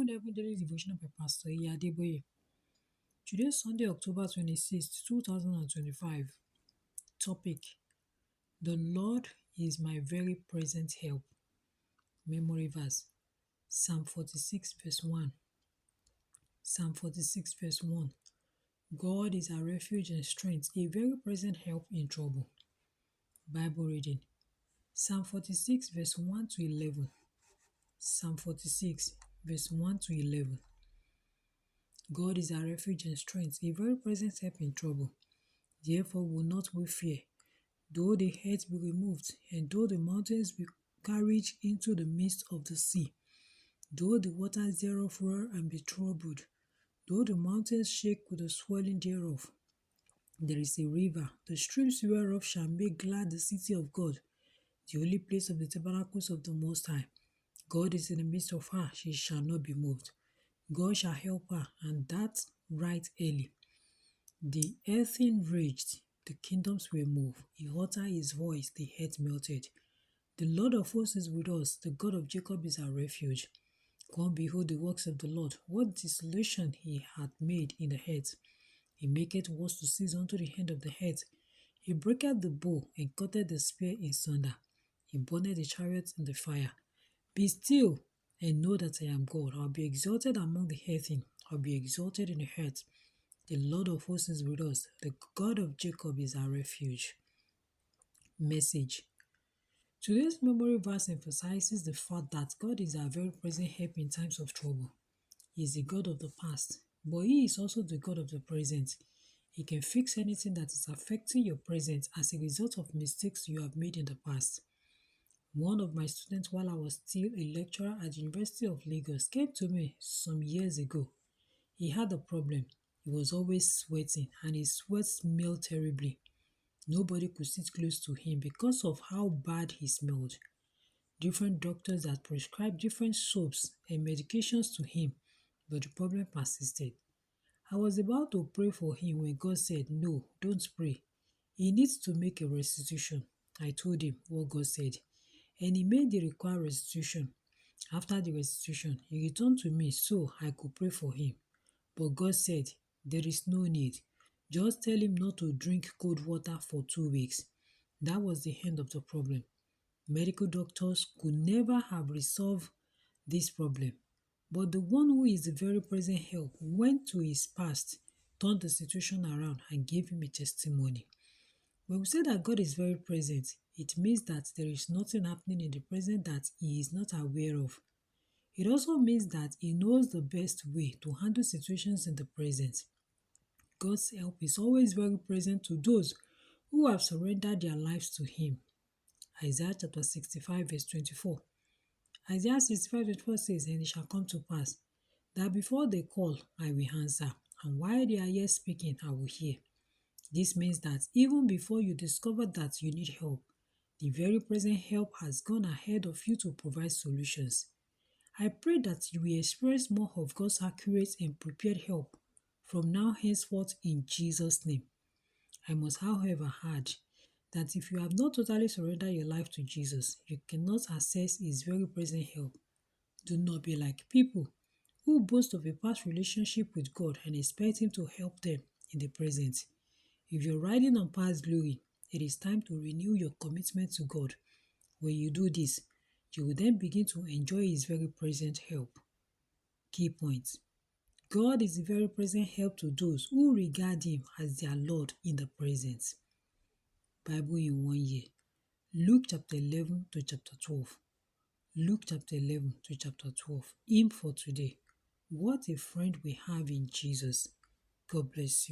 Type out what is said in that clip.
Bible Every Daily Devotional by Pastor Adeboye. Today is Sunday, October 26th, 2025. Topic: The Lord is my very present help. Memory verse: Psalm 46 verse 1. Psalm 46 verse 1. God is our refuge and strength, a very present help in trouble. Bible reading: Psalm 46 verse 1 to 11. Psalm 46 verse 1 to 11. God is our refuge and strength, a very present help in trouble. Therefore will not we fear, though the earth be removed, and though the mountains be carried into the midst of the sea, though the waters thereof roar and be troubled, though the mountains shake with the swelling thereof. There is a river, the streams whereof shall make glad the city of God, the holy place of the tabernacles of the Most High. God is in the midst of her, she shall not be moved. God shall help her, and that right early. The earthen raged, the kingdoms were moved. He uttered his voice, the earth melted. The Lord of hosts is with us, the God of Jacob is our refuge. Come behold the works of the Lord, what desolation he hath made in the earth. He maketh wars to cease unto the end of the earth. He breaketh the bow and cutteth the spear in sunder. He burneth the chariots in the fire. Be still and know that I am God. I will be exalted among the heathen. I will be exalted in the earth. The Lord of hosts is with us. The God of Jacob is our refuge. Message: Today's memory verse emphasizes the fact that God is our very present help in times of trouble. He is the God of the past, but He is also the God of the present. He can fix anything that is affecting your present as a result of mistakes you have made in the past. One of my students, while I was still a lecturer at the University of Lagos, came to me some years ago. He had a problem. He was always sweating and his sweat smelled terribly. Nobody could sit close to him because of how bad he smelled. Different doctors had prescribed different soaps and medications to him, but the problem persisted. I was about to pray for him when God said, "No, don't pray. He needs to make a restitution." I told him what God said, and he made the required restitution. After the restitution, he returned to me so I could pray for him. But God said, "There is no need. Just tell him not to drink cold water for 2 weeks." That was the end of the problem. Medical doctors could never have resolved this problem. But the one who is the very present help went to his past, turned the situation around, and gave him a testimony. When we say that God is very present, it means that there is nothing happening in the present that He is not aware of. It also means that He knows the best way to handle situations in the present. God's help is always very present to those who have surrendered their lives to Him. Isaiah chapter 65 verse 24. Isaiah 65:24 says, "And it shall come to pass, that before they call, I will answer, and while they are yet speaking, I will hear." This means that even before you discover that you need help, the very present help has gone ahead of you to provide solutions. I pray that you will experience more of God's accurate and prepared help from now henceforth in Jesus' name. I must, however, add that if you have not totally surrendered your life to Jesus, you cannot access His very present help. Do not be like people who boast of a past relationship with God and expect Him to help them in the present. If you're riding on past glory, it is time to renew your commitment to God. When you do this, you will then begin to enjoy His very present help. Key points: God is the very present help to those who regard Him as their Lord in the present. Bible in 1 year. Luke chapter 11 to chapter 12. Luke chapter 11 to chapter 12. Hymn for today: What a friend we have in Jesus. God bless you.